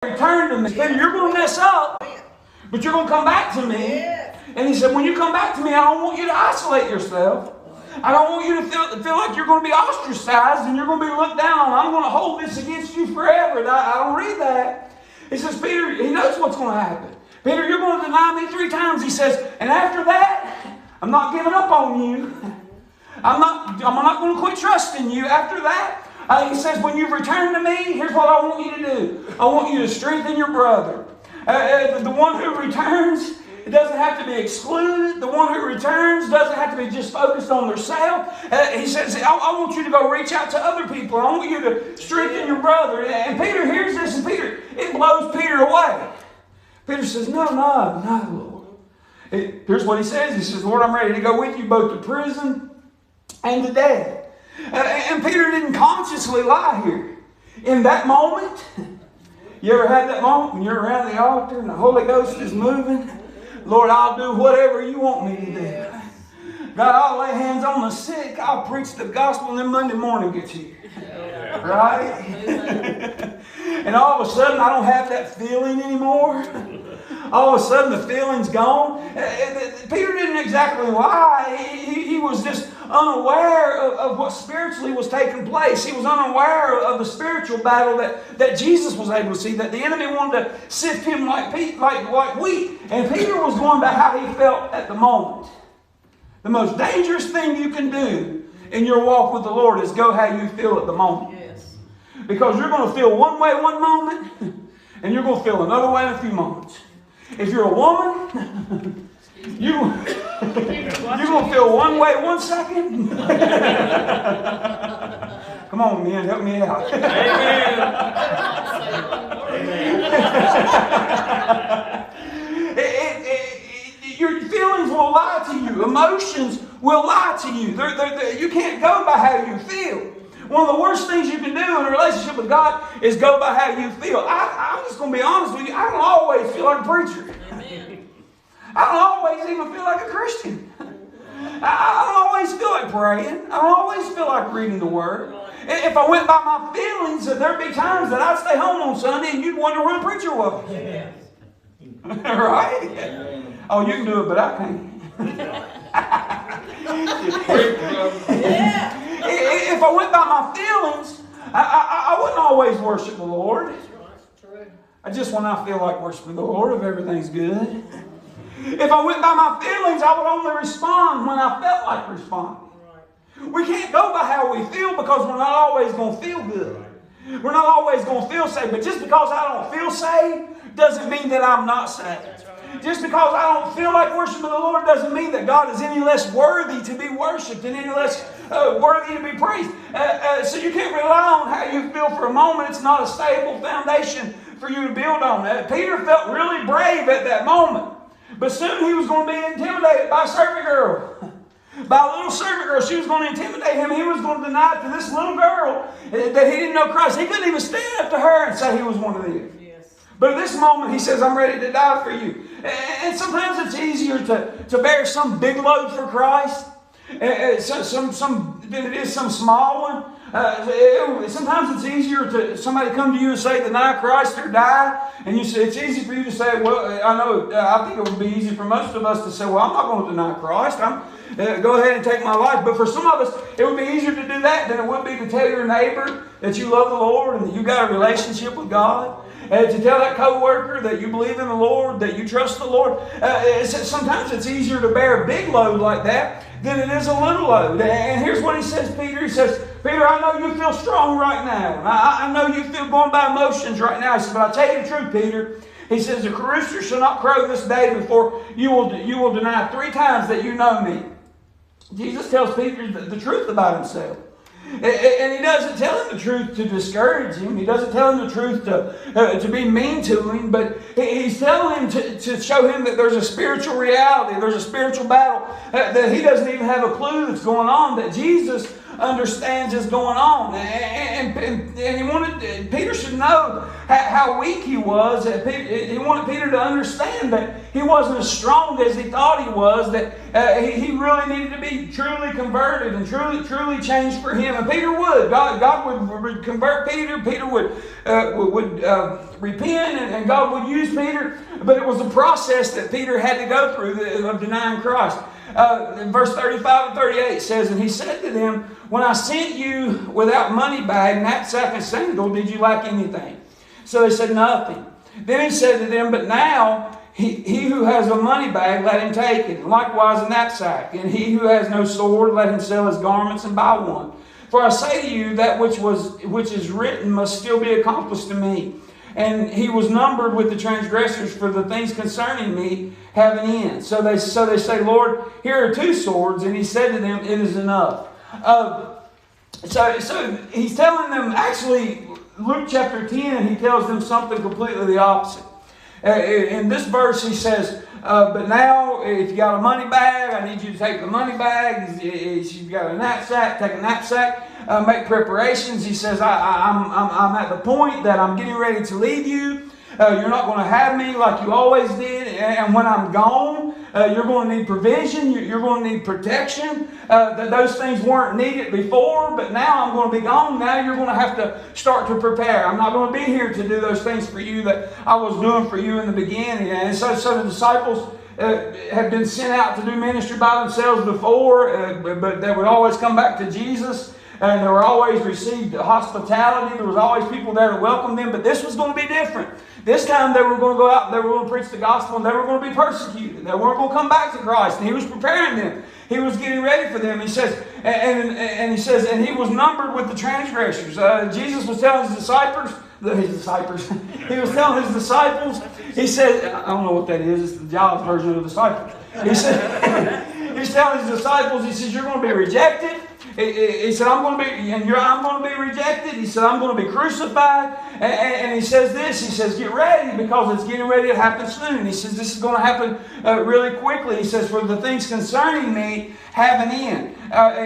return to me. Peter, you're going to mess up, but you're going to come back to me. And he said, when you come back to me, I don't want you to isolate yourself. I don't want you to feel like you're going to be ostracized and you're going to be looked down on. I'm going to hold this against you forever. And I don't read that. He says, Peter, he knows what's going to happen. Peter, you're going to deny me 3 times. He says, and after that, I'm not giving up on you. I'm not going to quit trusting you. After that, he says, when you've returned to me, here's what I want you to do. I want you to strengthen your brother. The one who returns, it doesn't have to be excluded. The one who returns doesn't have to be just focused on themselves. He says, I want you to go reach out to other people. I want you to strengthen your brother. And Peter hears this, and it blows Peter away. Peter says, no, Lord. Here's what he says. He says, Lord, I'm ready to go with you both to prison and to death. And Peter didn't consciously lie here. In that moment, you ever had that moment when you're around the altar and the Holy Ghost is moving? Lord, I'll do whatever you want me to do. God, I'll lay hands on the sick. I'll preach the gospel, and then Monday morning gets here. Right? And all of a sudden, I don't have that feeling anymore. All of a sudden, the feeling's gone. Peter didn't exactly lie. He was just unaware of what spiritually was taking place. He was unaware of the spiritual battle that Jesus was able to see, that the enemy wanted to sift him like wheat. And Peter was going by how he felt at the moment. The most dangerous thing you can do in your walk with the Lord is go how you feel at the moment. Yes. Because you're going to feel one way one moment, and you're going to feel another way in a few moments. If you're a woman, you're going to feel one way 1 second. Come on, men, help me out. Your feelings will lie to you. Emotions will lie to you. You can't go by how you feel. One of the worst things you can do in a relationship with God is go by how you feel. I'm just going to be honest with you. I don't always feel like a preacher. Amen. I don't always even feel like a Christian. I don't always feel like praying. I don't always feel like reading the Word. If I went by my feelings, there'd be times that I'd stay home on Sunday and you'd wonder where the preacher was. Yeah. Right? Yeah. Oh, you can do it, but I can't. Yeah. If I went by my feelings, I wouldn't always worship the Lord. I just when I feel like worshiping the Lord, if everything's good. If I went by my feelings, I would only respond when I felt like responding. We can't go by how we feel because we're not always going to feel good. We're not always going to feel saved. But just because I don't feel saved doesn't mean that I'm not saved. Just because I don't feel like worshiping the Lord doesn't mean that God is any less worthy to be worshipped and any less worthy to be praised. So you can't rely on how you feel for a moment. It's not a stable foundation for you to build on. Peter felt really brave at that moment. But soon he was going to be intimidated by a servant girl. By a little servant girl. She was going to intimidate him. He was going to deny to this little girl that he didn't know Christ. He couldn't even stand up to her and say he was one of them. But at this moment, he says, I'm ready to die for you. And sometimes it's easier to bear some big load for Christ than it is some small one. Sometimes it's easier to somebody come to you and say, deny Christ or die. And you say, it's easy for you to say, well, I think it would be easy for most of us to say, well, I'm not going to deny Christ. Go ahead and take my life. But for some of us, it would be easier to do that than it would be to tell your neighbor that you love the Lord and that you got a relationship with God. To tell that co-worker that you believe in the Lord, that you trust the Lord. Sometimes it's easier to bear a big load like that than it is a little load. And here's what he says, Peter. He says, Peter, I know you feel strong right now. I know you feel going by emotions right now. He says, but I tell you the truth, Peter. He says, the rooster shall not crow this day before you will deny 3 times that you know me. Jesus tells Peter the truth about himself. And he doesn't tell him the truth to discourage him. He doesn't tell him the truth to be mean to him. But he's telling him to show him that there's a spiritual reality. There's a spiritual battle that he doesn't even have a clue that's going on. That Jesus understands is going on. And he wanted, Peter should know how weak he was. He wanted Peter to understand that he wasn't as strong as he thought he was, that he really needed to be truly converted and truly changed for him. And Peter would. God would convert Peter. Peter would repent, and God would use Peter. But it was a process that Peter had to go through of denying Christ. In verse 35 and 38 says, and he said to them, when I sent you without money bag, knapsack, and sandal, did you lack anything? So they said, nothing. Then he said to them, but now he who has a money bag, let him take it, and likewise a knapsack. And he who has no sword, let him sell his garments and buy one. For I say to you, that which is written must still be accomplished to me. And he was numbered with the transgressors, for the things concerning me have an end. So they say, Lord, here are 2 swords. And he said to them, it is enough. So he's telling them, actually, Luke chapter 10, he tells them something completely the opposite. In this verse, he says, but now, if you got a money bag, I need you to take the money bag. If you've got a knapsack, take a knapsack. Make preparations. He says, I'm at the point that I'm getting ready to leave you. You're not going to have me like you always did. And when I'm gone, you're going to need provision. You're going to need protection. Those things weren't needed before, but now I'm going to be gone. Now you're going to have to start to prepare. I'm not going to be here to do those things for you that I was doing for you in the beginning. And so the disciples had been sent out to do ministry by themselves before, but they would always come back to Jesus. And they were always received hospitality. There was always people there to welcome them. But this was going to be different. This time they were going to go out and they were going to preach the gospel, and they were going to be persecuted. They weren't going to come back to Christ. And he was preparing them. He was getting ready for them. He says, and he was numbered with the transgressors. Jesus was telling his disciples. He was telling his disciples. He said, I don't know what that is. It's the Giles version of disciples. He said, he's telling his disciples. He says, you're going to be rejected. He said, I'm going to be rejected. He said, I'm going to be crucified. And he says this. He says, get ready, because it's getting ready to happen soon. He says, this is going to happen really quickly. He says, for the things concerning me have an end.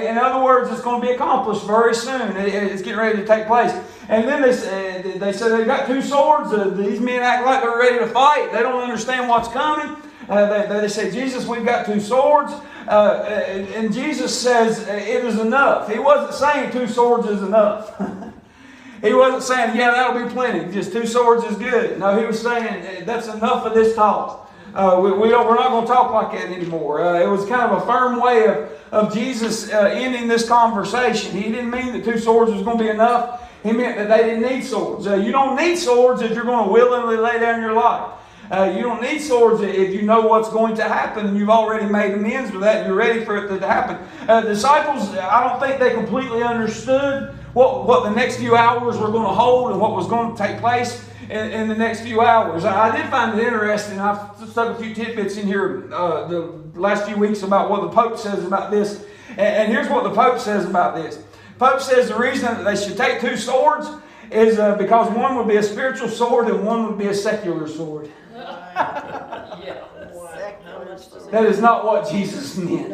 In other words, it's going to be accomplished very soon. It's getting ready to take place. And then they said they've got 2 swords. These men act like they're ready to fight. They don't understand what's coming. They say, Jesus, we've got 2 swords. And Jesus says, it is enough. He wasn't saying 2 swords is enough. He wasn't saying, yeah, that'll be plenty. Just 2 swords is good. No, he was saying, that's enough of this talk. We're not going to talk like that anymore. It was kind of a firm way of Jesus ending this conversation. He didn't mean that 2 swords was going to be enough. He meant that they didn't need swords. You don't need swords if you're going to willingly lay down your life. You don't need swords if you know what's going to happen and you've already made amends with that and you're ready for it to happen. Disciples, I don't think they completely understood what the next few hours were going to hold and what was going to take place in the next few hours. I did find it interesting. I've stuck a few tidbits in here the last few weeks about what the Pope says about this. And here's what the Pope says about this. The Pope says the reason that they should take 2 swords is because one would be a spiritual sword and one would be a secular sword. That is not what Jesus meant.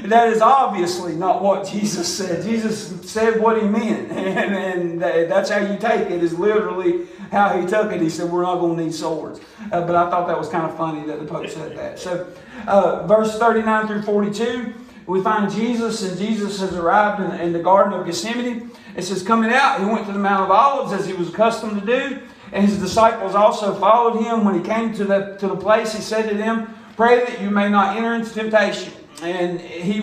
That is obviously not what Jesus said. Jesus said what he meant. And that's how you take it, is literally how he took it. He said, we're not going to need swords. But I thought that was kind of funny that the Pope said that. So verse 39 through 42, we find Jesus, and Jesus has arrived in the Garden of Gethsemane. It says, coming out, he went to the Mount of Olives as he was accustomed to do. And his disciples also followed him. When he came to the place, he said to them, pray that you may not enter into temptation. And he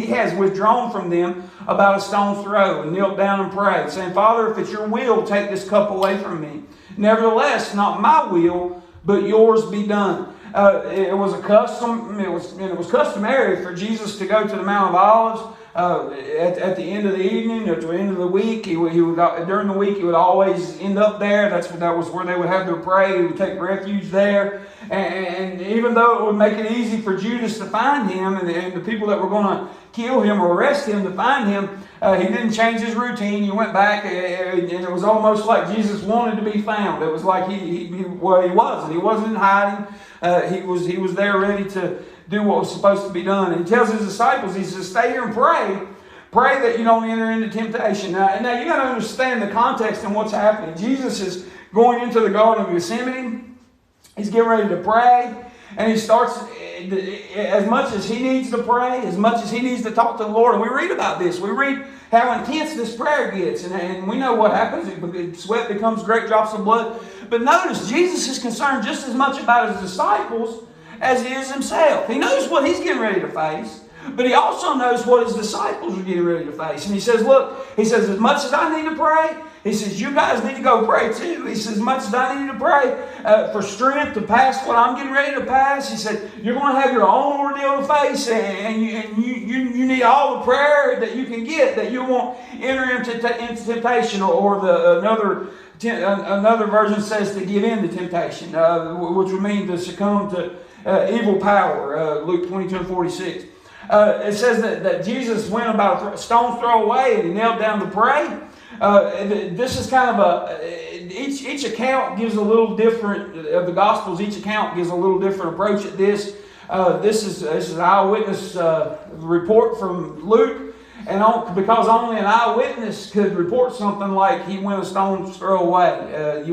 has withdrawn from them about a stone's throw and knelt down and prayed, saying, Father, if it's your will, take this cup away from me. Nevertheless, not my will, but yours be done. It was customary for Jesus to go to the Mount of Olives at the end of the evening or at the end of the week. He would during the week he would always end up there. That was where they would have their prayer. He would take refuge there. And even though it would make it easy for Judas to find him and the people that were going to kill him or arrest him to find him, he didn't change his routine. He went back, and it was almost like Jesus wanted to be found. It was like he wasn't. He wasn't in hiding. He was there ready to do what was supposed to be done. And he tells his disciples, he says, stay here and pray. Pray that you don't enter into temptation. Now you got to understand the context and what's happening. Jesus is going into the Garden of Gethsemane. He's getting ready to pray. And he starts, as much as he needs to pray, as much as he needs to talk to the Lord. And we read about this. We read how intense this prayer gets. And we know what happens. Sweat becomes great drops of blood. But notice, Jesus is concerned just as much about his disciples as he is himself. He knows what he's getting ready to face. But he also knows what his disciples are getting ready to face. And he says, look, he says, as much as I need to pray, he says, you guys need to go pray too. He says, as much as I need to pray for strength to pass what I'm getting ready to pass, he said, you're going to have your own ordeal to face, and you need all the prayer that you can get, that you won't enter into temptation, or another version says to give in to temptation, which would mean to succumb to evil power, Luke 22:46. It says that Jesus went about a stone's throw away and he knelt down to pray. This is kind of each account gives a little different, of the Gospels, each account gives a little different approach at this. This is an eyewitness report from Luke, and because only an eyewitness could report something like he went a stone's throw away.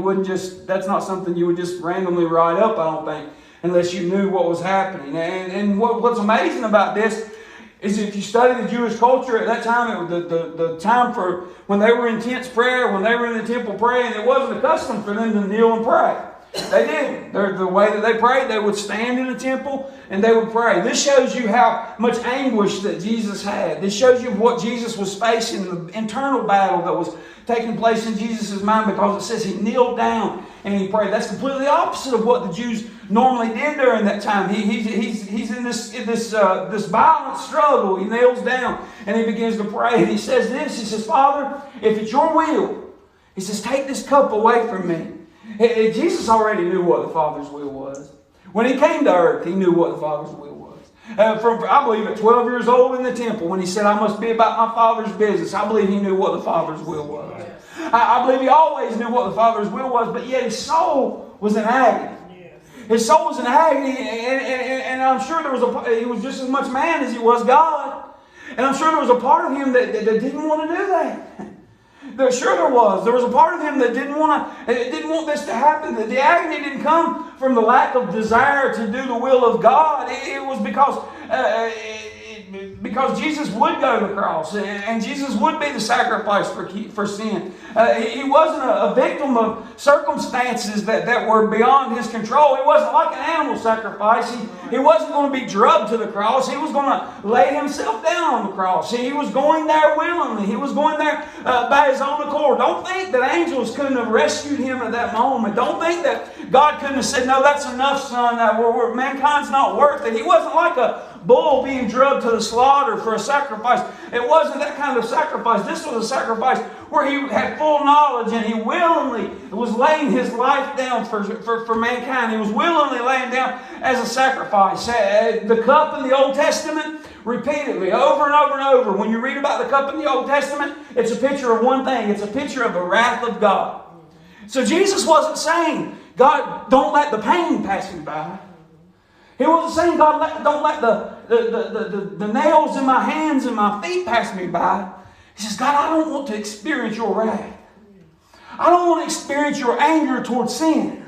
That's not something you would just randomly write up, I don't think, unless you knew what was happening. And what's amazing about this is if you study the Jewish culture at that time, the time for when they were in intense prayer, when they were in the temple praying, it wasn't a custom for them to kneel and pray. They didn't. The way that they prayed, they would stand in the temple and they would pray. This shows you how much anguish that Jesus had. This shows you what Jesus was facing, the internal battle that was taking place in Jesus' mind, because it says he kneeled down and he prayed. That's completely opposite of what the Jews normally did during that time. He's in this violent struggle. He kneels down and he begins to pray. And he says this. He says, Father, if it's your will, he says, take this cup away from me. Jesus already knew what the Father's will was. When he came to earth, he knew what the Father's will was. I believe at 12 years old in the temple, when he said, I must be about my Father's business, I believe he knew what the Father's will was. I believe he always knew what the Father's will was, but yet his soul was in agony. His soul was in agony, and I'm sure he was just as much man as he was God. And I'm sure there was a part of him that didn't want to do that. There was. There was a part of him that didn't want this to happen. The agony didn't come from the lack of desire to do the will of God. It was because Jesus would go to the cross, and Jesus would be the sacrifice for sin. He wasn't a victim of circumstances that were beyond his control. He wasn't like an animal sacrifice. He wasn't going to be drugged to the cross. He was going to lay himself down on the cross. He was going there willingly. He was going there by his own accord. Don't think that angels couldn't have rescued him at that moment. Don't think that God couldn't have said, no, that's enough, son. Mankind's not worth it. He wasn't like a bull being drugged to the slaughter for a sacrifice. It wasn't that kind of sacrifice. This was a sacrifice where he had full knowledge and he willingly was laying his life down for mankind. He was willingly laying down as a sacrifice. The cup in the Old Testament, repeatedly, over and over and over, when you read about the cup in the Old Testament, it's a picture of one thing. It's a picture of the wrath of God. So Jesus wasn't saying, God, don't let the pain pass me by. He wasn't saying, God, don't let the nails in my hands and my feet pass me by. He says, God, I don't want to experience your wrath. I don't want to experience your anger towards sin,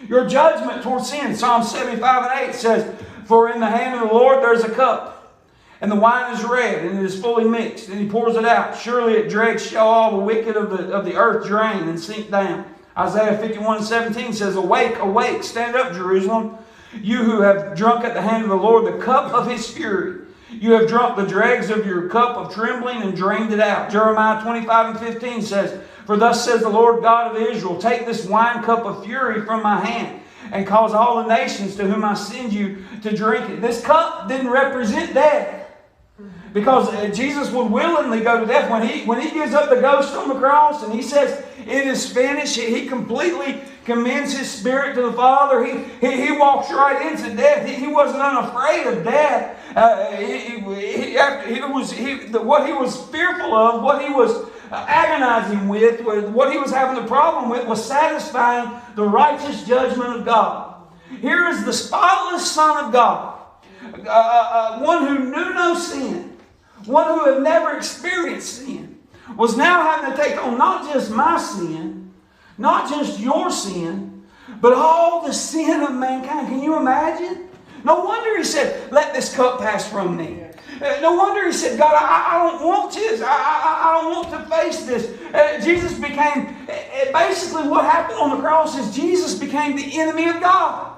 your judgment towards sin. Psalm 75:8 says, for in the hand of the Lord there's a cup, and the wine is red, and it is fully mixed, and he pours it out. Surely it dregs shall all the wicked of the earth drain and sink down. Isaiah 51:17 says, awake, awake, stand up, Jerusalem, you who have drunk at the hand of the Lord the cup of his fury. You have drunk the dregs of your cup of trembling and drained it out. Jeremiah 25:15 says, for thus says the Lord God of Israel, take this wine cup of fury from my hand and cause all the nations to whom I send you to drink it. This cup didn't represent death, because Jesus would willingly go to death. When he gives up the ghost on the cross and he says, it is finished, he completely commends his spirit to the Father. He walks right into death. He wasn't unafraid of death. What he was fearful of, what he was agonizing with, what he was having the problem with, was satisfying the righteous judgment of God. Here is the spotless Son of God, one who knew no sin, one who had never experienced sin, was now having to take on not just my sin, not just your sin, but all the sin of mankind. Can you imagine? No wonder he said, let this cup pass from me. No wonder he said, God, I don't want this. I don't want to face this. Jesus became, basically what happened on the cross is Jesus became the enemy of God.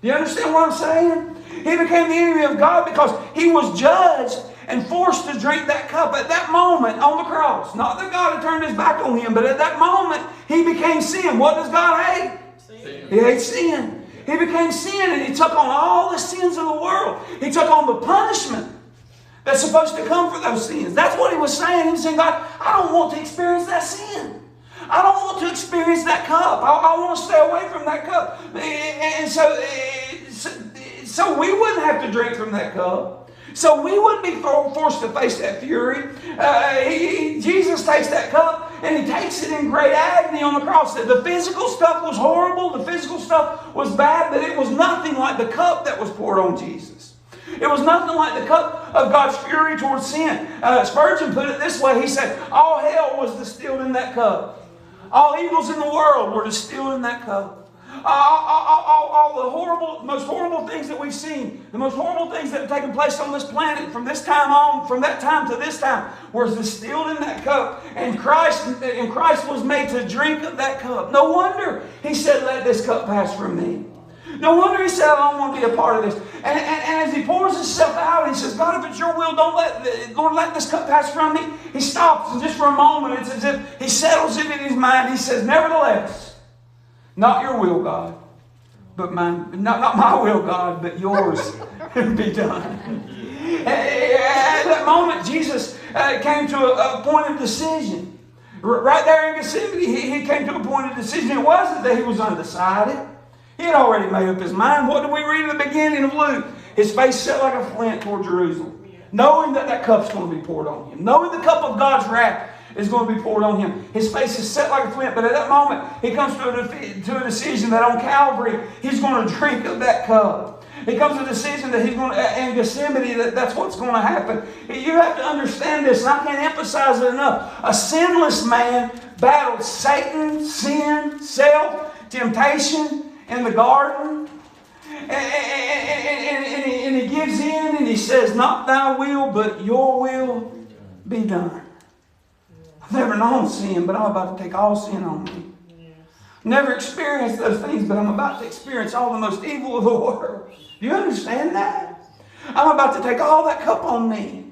Do you understand what I'm saying? He became the enemy of God because he was judged and forced to drink that cup at that moment on the cross. Not that God had turned his back on him, but at that moment he became sin. What does God hate? Sin. He hates sin. He became sin, and he took on all the sins of the world. He took on the punishment that's supposed to come for those sins. That's what he was saying. He was saying, God, I don't want to experience that sin. I don't want to experience that cup. I want to stay away from that cup. And so we wouldn't have to drink from that cup. So we wouldn't be forced to face that fury. Jesus takes that cup and he takes it in great agony on the cross. The physical stuff was horrible. The physical stuff was bad, but it was nothing like the cup that was poured on Jesus. It was nothing like the cup of God's fury towards sin. Spurgeon put it this way. He said, all hell was distilled in that cup. All evils in the world were distilled in that cup. All the horrible, most horrible things that we've seen, the most horrible things that have taken place on this planet from this time on, from that time to this time, was distilled in that cup. And Christ was made to drink of that cup. No wonder he said, let this cup pass from me. No wonder he said, I don't want to be a part of this. And as he pours himself out, he says, God, if it's your will, Lord, let this cup pass from me. He stops, and just for a moment, it's as if he settles it in his mind. He says, nevertheless, not your will, God, but mine. Not my will, God, but yours be done. At that moment, Jesus came to a point of decision. Right there in Gethsemane, he came to a point of decision. It wasn't that he was undecided. He had already made up his mind. What did we read at the beginning of Luke? His face set like a flint toward Jerusalem, knowing that that cup's going to be poured on him, knowing the cup of God's wrath is going to be poured on him. His face is set like a flint, but at that moment, he comes to a decision that on Calvary, he's going to drink of that cup. He comes to a decision that he's going to, in Gethsemane, that's what's going to happen. You have to understand this, and I can't emphasize it enough. A sinless man battled Satan, sin, self, temptation in the garden. And he gives in and he says, not thy will, but your will be done. I've never known sin, but I'm about to take all sin on me. Never experienced those things, but I'm about to experience all the most evil of the world. Do you understand that? I'm about to take all that cup on me.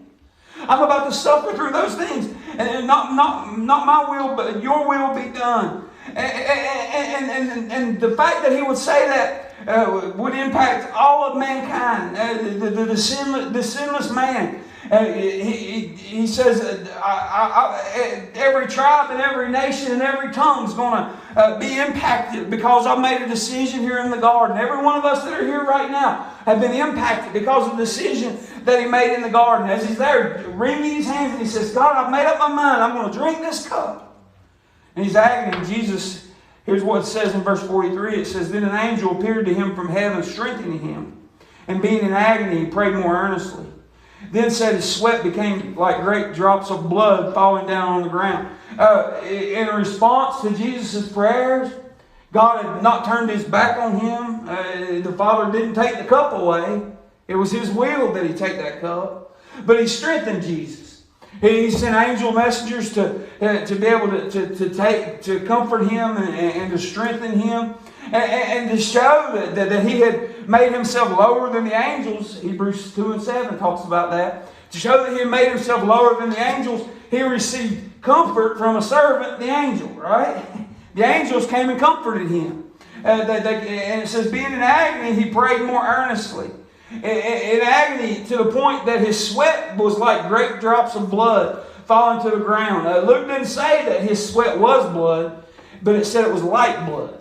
I'm about to suffer through those things. And not my will, but your will be done. And the fact that he would say that would impact all of mankind. The sinless man. He says, every tribe and every nation and every tongue is going to be impacted because I've made a decision here in the garden. Every one of us that are here right now have been impacted because of the decision that he made in the garden. As he's there wringing his hands and he says, God, I've made up my mind. I'm going to drink this cup. And he's agony. Jesus, here's what it says in verse 43. It says, then an angel appeared to him from heaven, strengthening him. And being in agony, he prayed more earnestly. Then said his sweat became like great drops of blood falling down on the ground. In response to Jesus' prayers, God had not turned his back on him. The Father didn't take the cup away. It was his will that he take that cup. But he strengthened Jesus. He sent angel messengers to be able to comfort him and to strengthen him. And to show that he had made himself lower than the angels. Hebrews 2:7 talks about that. To show that he had made himself lower than the angels, he received comfort from a servant, the angel, right? The angels came and comforted him. And it says, being in agony, he prayed more earnestly. In agony to the point that his sweat was like great drops of blood falling to the ground. Luke didn't say that his sweat was blood, but it said it was like blood.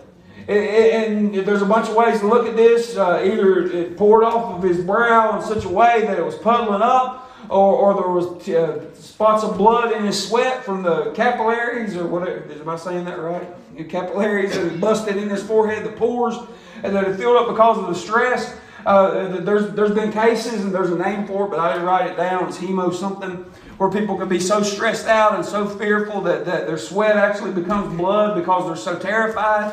And there's a bunch of ways to look at this. Either it poured off of his brow in such a way that it was puddling up, or there was spots of blood in his sweat from the capillaries, or whatever. Am I saying that right? The capillaries that had busted in his forehead, the pores, and that had filled up because of the stress. There's been cases, and there's a name for it, but I didn't write it down. It's hemo something, where people can be so stressed out and so fearful that their sweat actually becomes blood because they're so terrified.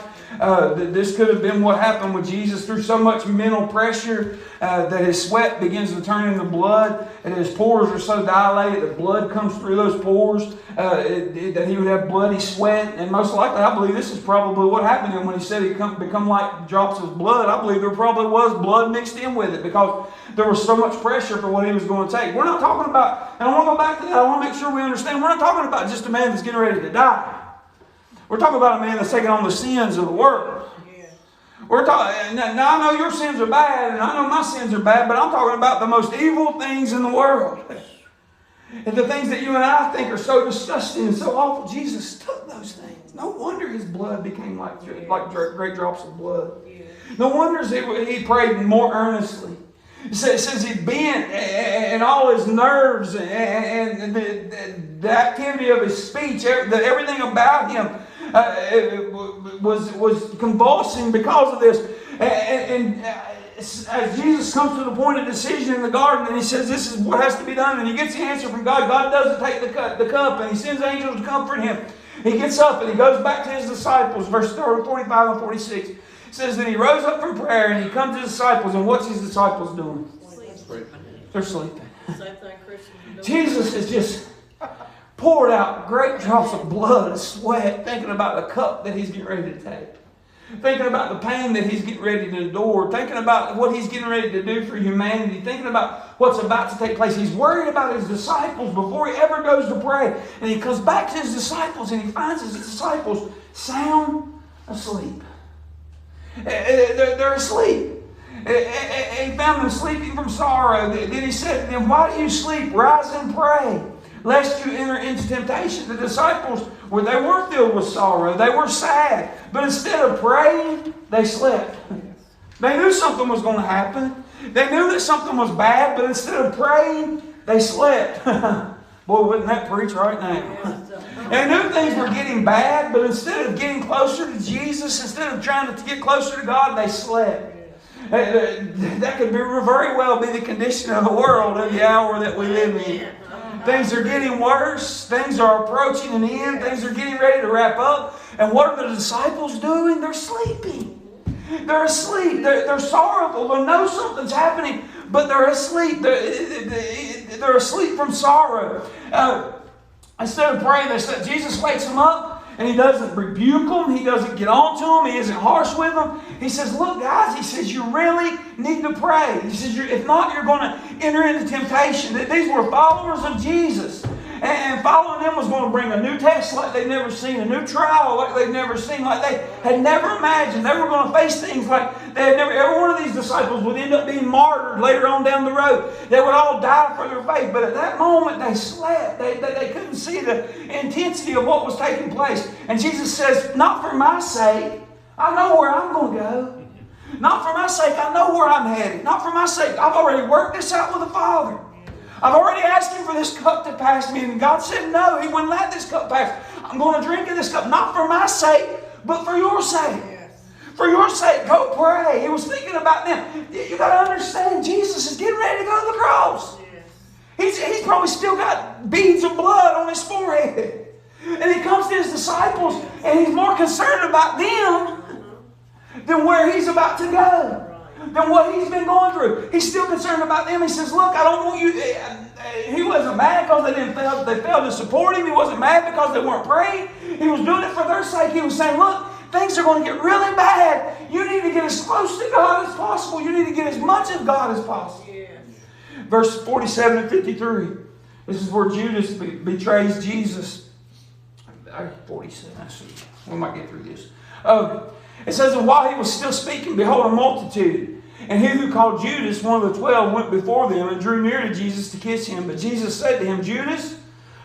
This could have been what happened with Jesus through so much mental pressure that his sweat begins to turn into blood, and his pores are so dilated that blood comes through those pores, that he would have bloody sweat. And most likely, I believe this is probably what happened to him when he said he'd become like drops of blood. I believe there probably was blood mixed in with it because there was so much pressure for what he was going to take. We're not talking about, and I want to go back to that, I want to make sure we understand, we're not talking about just a man that's getting ready to die. We're talking about a man that's taking on the sins of the world. Yeah. We're talking. Now I know your sins are bad, and I know my sins are bad, but I'm talking about the most evil things in the world, and the things that you and I think are so disgusting and so awful. Jesus took those things. No wonder his blood became like great drops of blood. Yeah. No wonder he prayed more earnestly. It says he bent, and all his nerves and the activity of his speech, everything about him was convulsing because of this. And as Jesus comes to the point of decision in the garden, and he says, this is what has to be done, and he gets the answer from God. God doesn't take the cup, and he sends angels to comfort him. He gets up, and he goes back to his disciples, verse 45 and 46. It says that he rose up from prayer, and he comes to his disciples, and what's his disciples doing? They're sleeping. Jesus has just poured out great drops of blood and sweat, thinking about the cup that he's getting ready to take. Thinking about the pain that he's getting ready to endure. Thinking about what he's getting ready to do for humanity. Thinking about what's about to take place. He's worried about his disciples before he ever goes to pray. And he comes back to his disciples and he finds his disciples sound asleep. They're asleep. And he found them sleeping from sorrow. Then he said to them, why do you sleep? Rise and pray, lest you enter into temptation. The disciples, they were filled with sorrow. They were sad. But instead of praying, they slept. They knew something was going to happen. They knew that something was bad, but instead of praying, they slept. Boy, wouldn't that preach right now? They knew things were getting bad, but instead of getting closer to Jesus, instead of trying to get closer to God, they slept. That could very well be the condition of the world in the hour that we live in. Things are getting worse. Things are approaching an end. Things are getting ready to wrap up. And what are the disciples doing? They're sleeping. They're asleep. They're sorrowful. They know something's happening, but they're asleep. They're asleep from sorrow. Instead of praying, Jesus wakes them up. And he doesn't rebuke them. He doesn't get on to them. He isn't harsh with them. He says, look, guys, he says, you really need to pray. He says, if not, you're going to enter into temptation. These were followers of Jesus. And following them was going to bring a new test like they'd never seen, a new trial like they'd never seen, like they had never imagined. They were going to face things like they had never. Every one of these disciples would end up being martyred later on down the road. They would all die for their faith. But at that moment, they slept. They couldn't see the intensity of what was taking place. And Jesus says, not for my sake. I know where I'm going to go. Not for my sake. I know where I'm headed. Not for my sake. I've already worked this out with the Father. I've already asked him for this cup to pass me, and God said no, he wouldn't let this cup pass. I'm going to drink of this cup, not for my sake, but for your sake. Yes. For your sake, go pray. He was thinking about them. You got to understand, Jesus is getting ready to go to the cross. Yes. He's probably still got beads of blood on his forehead. And he comes to his disciples, and he's more concerned about them than where he's about to go. Than what he's been going through. He's still concerned about them. He says, look, I don't want you. He wasn't mad because they failed to support him. He wasn't mad because they weren't praying. He was doing it for their sake. He was saying, look, things are going to get really bad. You need to get as close to God as possible. You need to get as much of God as possible. Yeah. Verse 47 and 53. This is where Judas betrays Jesus. 47, I see. We might get through this. It says, and while he was still speaking, behold, a multitude. And he who called Judas, one of the 12, went before them and drew near to Jesus to kiss him. But Jesus said to him, Judas,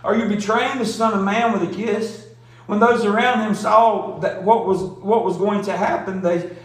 are you betraying the Son of Man with a kiss? When those around him saw that what was going to happen, when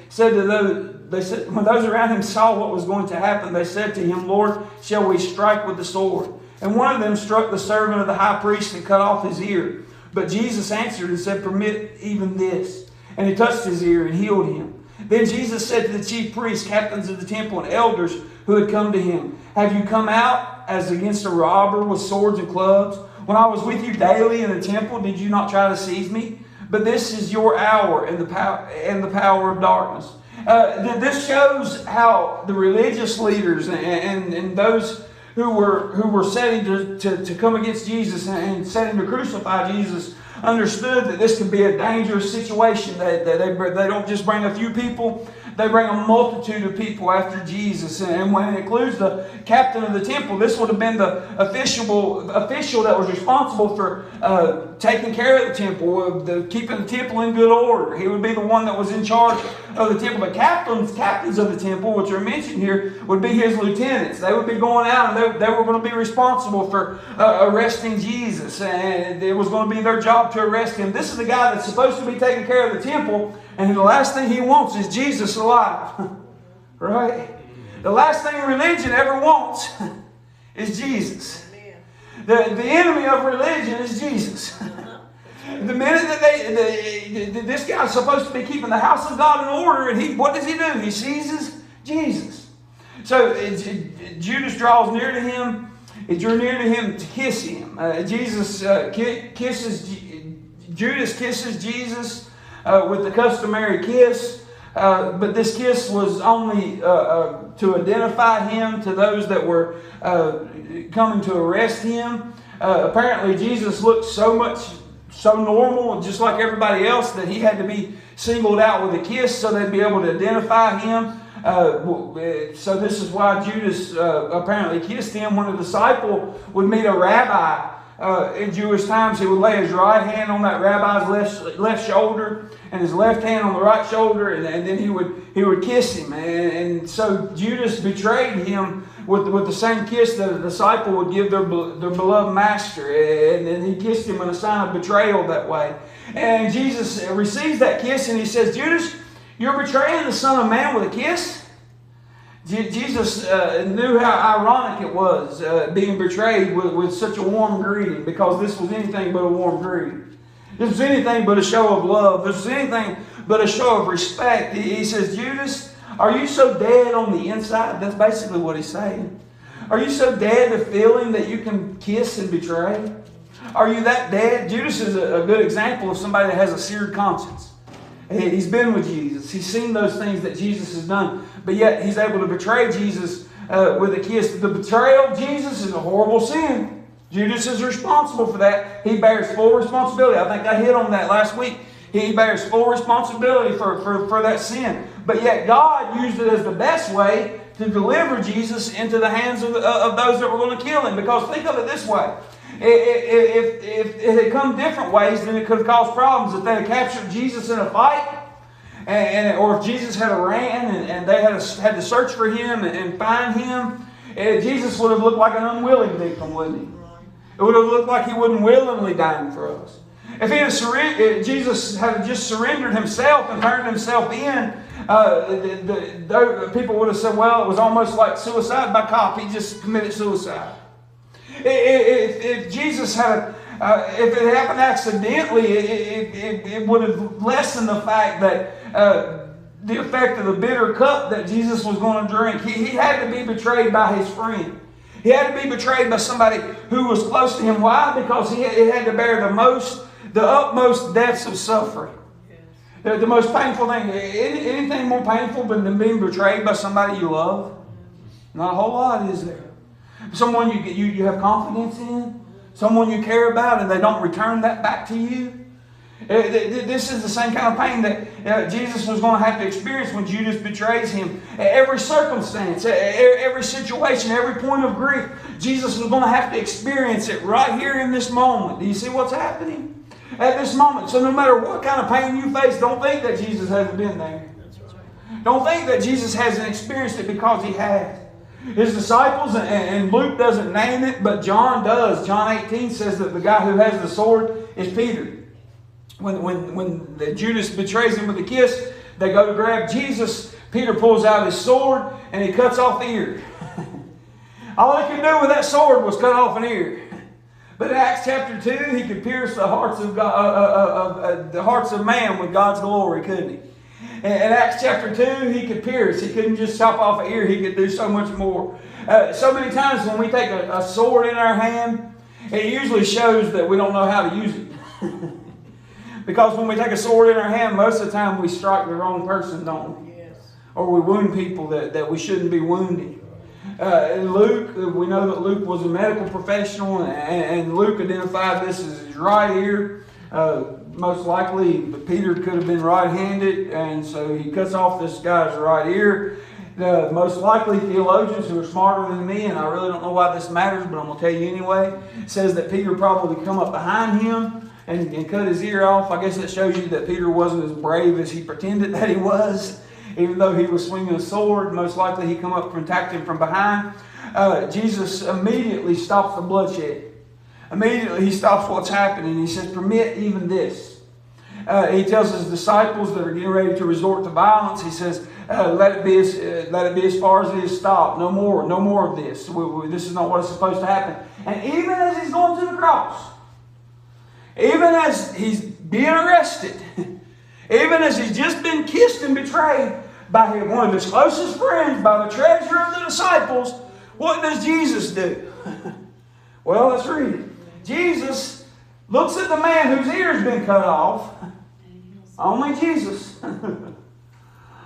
those around him saw what was going to happen, they said to him, Lord, shall we strike with the sword? And one of them struck the servant of the high priest and cut off his ear. But Jesus answered and said, permit even this. And he touched his ear and healed him. Then Jesus said to the chief priests, captains of the temple, and elders who had come to him, "Have you come out as against a robber with swords and clubs? When I was with you daily in the temple, did you not try to seize me? But this is your hour and the power of darkness." This shows how the religious leaders and those who were setting to come against Jesus and setting to crucify Jesus understood that this could be a dangerous situation. That they don't just bring a few people, they bring a multitude of people after Jesus. And when it includes the captain of the temple, this would have been the official that was responsible for taking care of the temple, keeping the temple in good order. He would be the one that was in charge of the temple. The captains of the temple, which are mentioned here, would be his lieutenants. They would be going out and they were going to be responsible for arresting Jesus. And it was going to be their job to arrest him. This is the guy that's supposed to be taking care of the temple, and the last thing he wants is Jesus alive. Right? The last thing religion ever wants is Jesus. The enemy of religion is Jesus. The minute that this guy's supposed to be keeping the house of God in order, and what does he do? He seizes Jesus. So Judas draws near to him. He drew near to him to kiss him. Judas kisses Jesus with the customary kiss. But this kiss was only to identify him to those that were coming to arrest him. Apparently Jesus looked so normal, just like everybody else, that he had to be singled out with a kiss so they'd be able to identify him. So this is why Judas apparently kissed him. When a disciple would meet a rabbi in Jewish times, he would lay his right hand on that rabbi's left shoulder and his left hand on the right shoulder, and then he would kiss him. And so Judas betrayed him with the same kiss that a disciple would give their beloved master. And then he kissed him in a sign of betrayal that way. And Jesus receives that kiss and he says, "Judas, you're betraying the Son of Man with a kiss?" Jesus knew how ironic it was being betrayed with such a warm greeting, because this was anything but a warm greeting. This was anything but a show of love. This was anything but a show of respect. He says, "Judas, are you so dead on the inside?" That's basically what he's saying. Are you so dead to feeling that you can kiss and betray? Are you that dead? Judas is a good example of somebody that has a seared conscience. He's been with Jesus. He's seen those things that Jesus has done. But yet he's able to betray Jesus with a kiss. The betrayal of Jesus is a horrible sin. Judas is responsible for that. He bears full responsibility. I think I hit on that last week. He bears full responsibility for that sin. But yet God used it as the best way to deliver Jesus into the hands of those that were going to kill him. Because think of it this way. If it had come different ways, then it could have caused problems. If they had captured Jesus in a fight, or if Jesus had ran and they had to search for him and find him, Jesus would have looked like an unwilling victim, wouldn't he? It would have looked like he wasn't willingly dying for us. If Jesus had just surrendered himself and turned himself in, people would have said, "Well, it was almost like suicide by cop. He just committed suicide." If Jesus had, if it happened accidentally, it would have lessened the fact that the effect of the bitter cup that Jesus was going to drink. He had to be betrayed by his friend. He had to be betrayed by somebody who was close to him. Why? Because he had to bear the utmost depths of suffering. The most painful thing. Anything more painful than being betrayed by somebody you love? Not a whole lot, is there? Someone you have confidence in, someone you care about, and they don't return that back to you. This is the same kind of pain that Jesus was going to have to experience when Judas betrays him. Every circumstance, every situation, every point of grief, Jesus was going to have to experience it right here in this moment. Do you see what's happening at this moment? So no matter what kind of pain you face, don't think that Jesus hasn't been there. Don't think that Jesus hasn't experienced it, because he has. His disciples, and Luke doesn't name it, but John does. John 18 says that the guy who has the sword is Peter. When Judas betrays him with a kiss, they go to grab Jesus. Peter pulls out his sword and he cuts off the ear. All he could do with that sword was cut off an ear. But in Acts chapter 2, he could pierce the hearts of God, the hearts of man with God's glory, couldn't he? In Acts chapter 2, he could pierce. He couldn't just chop off an ear. He could do so much more. So many times when we take a sword in our hand, it usually shows that we don't know how to use it. Because when we take a sword in our hand, most of the time we strike the wrong person, don't we? Yes. Or we wound people that we shouldn't be wounding. Luke, we know that Luke was a medical professional, and Luke identified this as his right ear. Most likely, Peter could have been right-handed, and so he cuts off this guy's right ear. Most likely, theologians who are smarter than me, and I really don't know why this matters, but I'm going to tell you anyway, says that Peter probably come up behind him and cut his ear off. I guess that shows you that Peter wasn't as brave as he pretended that he was. Even though he was swinging a sword, most likely he come up and attacked him from behind. Jesus immediately stops the bloodshed. Immediately he stops what's happening. He says, permit even this. He tells his disciples that are getting ready to resort to violence, he says, let it be as far as it is stopped. No more of this. This is not what is supposed to happen. And even as he's going to the cross, even as he's being arrested, even as he's just been kissed and betrayed by one of his closest friends, by the treasurer of the disciples, what does Jesus do? Well, let's read it. Jesus looks at the man whose ear's been cut off. Only Jesus.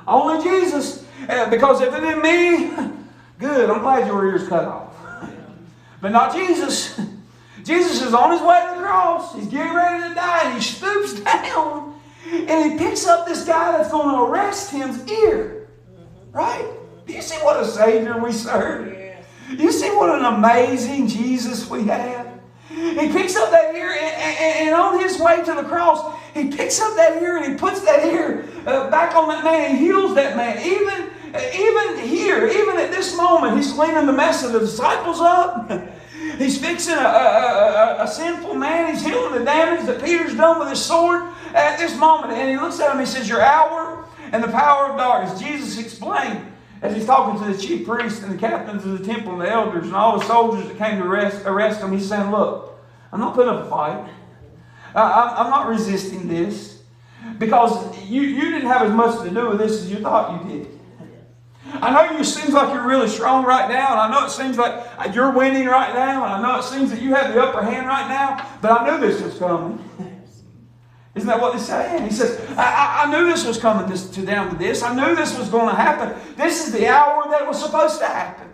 Only Jesus. Because if it had been me, good, I'm glad your ear's cut off. But not Jesus. Jesus is on his way to the cross. He's getting ready to die. And he stoops down and he picks up this guy that's going to arrest him's ear. Right? Do you see what a Savior we serve? You see what an amazing Jesus we have? He picks up that ear, and on his way to the cross, he picks up that ear and he puts that ear back on that man and heals that man. Even here, even at this moment, he's cleaning the mess of the disciples up. He's fixing a sinful man. He's healing the damage that Peter's done with his sword at this moment. And he looks at him and he says, your hour and the power of darkness. Jesus explained, as he's talking to the chief priests and the captains of the temple and the elders and all the soldiers that came to arrest him, he's saying, look, I'm not putting up a fight. I'm not resisting this. Because you didn't have as much to do with this as you thought you did. I know it seems like you're really strong right now, and I know it seems like you're winning right now, and I know it seems that you have the upper hand right now, but I knew this was coming. Isn't that what he's saying? He says, I knew this was coming down to this. I knew this was going to happen. This is the hour that it was supposed to happen.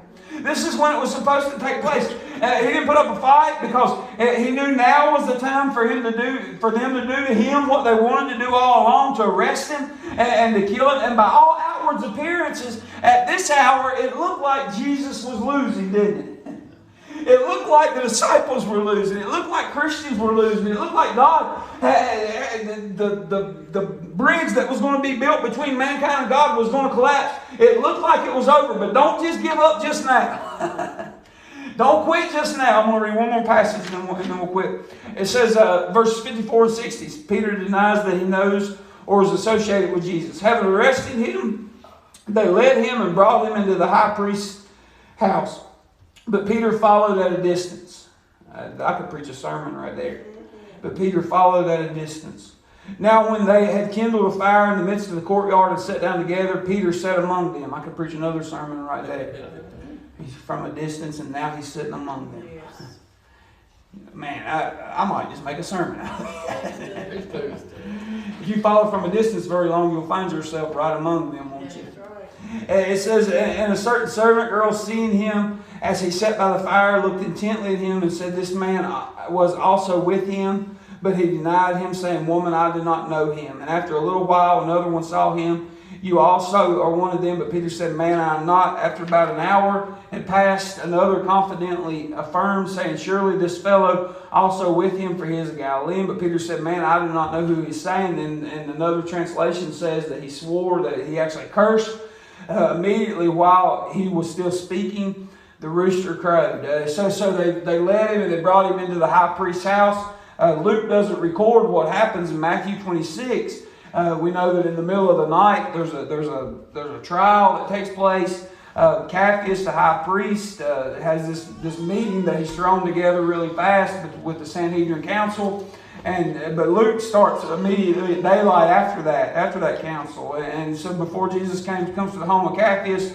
This is when it was supposed to take place. He didn't put up a fight because he knew now was the time for them to do to him what they wanted to do all along, to arrest him and to kill him. And by all outward appearances, at this hour, it looked like Jesus was losing, didn't it? It looked like the disciples were losing. It looked like Christians were losing. It looked like God, the bridge that was going to be built between mankind and God was going to collapse. It looked like it was over, but don't just give up just now. Don't quit just now. I'm going to read one more passage and then we'll quit. It says, verses 54 and 60, Peter denies that he knows or is associated with Jesus. Having arrested him, they led him and brought him into the high priest's house. But Peter followed at a distance. I could preach a sermon right there. But Peter followed at a distance. Now when they had kindled a fire in the midst of the courtyard and sat down together, Peter sat among them. I could preach another sermon right there. He's from a distance and now he's sitting among them. Man, I might just make a sermon out of that. If you follow from a distance very long, you'll find yourself right among them, won't you? It says, and a certain servant girl, seeing him as he sat by the fire, looked intently at him and said, this man was also with him. But he denied him, saying, woman, I did not know him. And after a little while, another one saw him. You also are one of them. But Peter said, man, I am not. After about an hour had passed, another confidently affirmed, saying, surely this fellow also with him, for he is a Galilean. But Peter said, man, I do not know who he's saying. And another translation says that he swore, that he actually cursed. Immediately while he was still speaking, the rooster crowed. So they led him and they brought him into the high priest's house. Luke doesn't record what happens in Matthew 26. We know that in the middle of the night there's a trial that takes place. Caiaphas, the high priest, has this meeting that he's thrown together really fast with the Sanhedrin council. But Luke starts immediately at daylight after that council. And so before Jesus comes to the home of Caiaphas,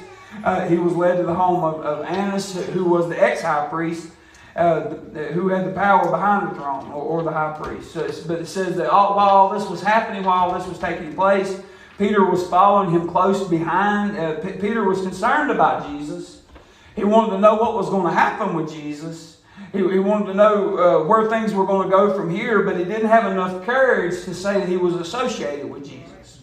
he was led to the home of Annas, who was the ex-high priest, who had the power behind the throne, or the high priest. But it says that while all this was happening, while all this was taking place, Peter was following him close behind. Peter was concerned about Jesus. He wanted to know what was going to happen with Jesus. He wanted to know where things were going to go from here, but he didn't have enough courage to say that he was associated with Jesus.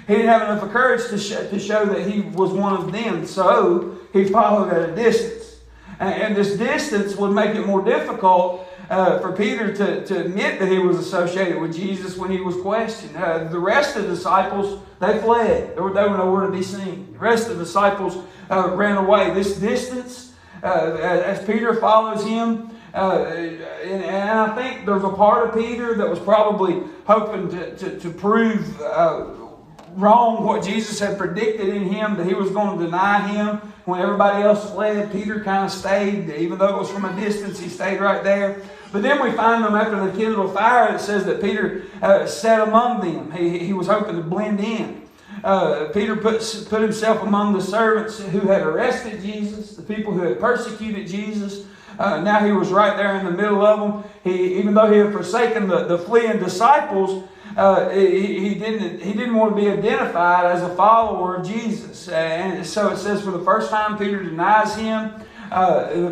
He didn't have enough courage to show that he was one of them, so he followed at a distance. And this distance would make it more difficult for Peter to admit that he was associated with Jesus when he was questioned. The rest of the disciples, they fled. They were nowhere to be seen. The rest of the disciples ran away. This distance, as Peter follows him, and I think there's a part of Peter that was probably hoping to prove wrong what Jesus had predicted in him, that he was going to deny him. When everybody else fled, Peter kind of stayed. Even though it was from a distance, he stayed right there. But then we find them after they kindled a fire. It says that Peter sat among them. He was hoping to blend in. Peter put himself among the servants who had arrested Jesus, the people who had persecuted Jesus. Now he was right there in the middle of them. Even though he had forsaken the fleeing disciples, he didn't want to be identified as a follower of Jesus. And so it says for the first time Peter denies him.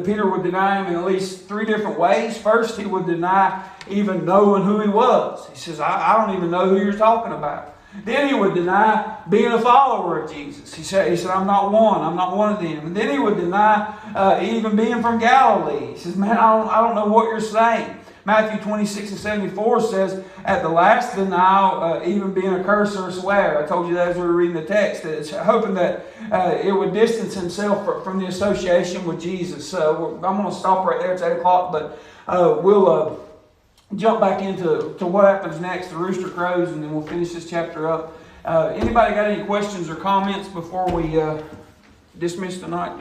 Peter would deny him in at least 3 different ways. First, he would deny even knowing who he was. He says, I don't even know who you're talking about. Then he would deny being a follower of Jesus. He said, I'm not one of them. And then he would deny even being from Galilee. He says, man, I don't know what you're saying. Matthew 26:74 says, at the last denial, even being a curse or a swear. I told you that as we were reading the text. It's hoping that it would distance himself from the association with Jesus. I'm going to stop right there. It's 8 o'clock, but we'll jump back into what happens next. The rooster crows, and then we'll finish this chapter up. Anybody got any questions or comments before we dismiss tonight?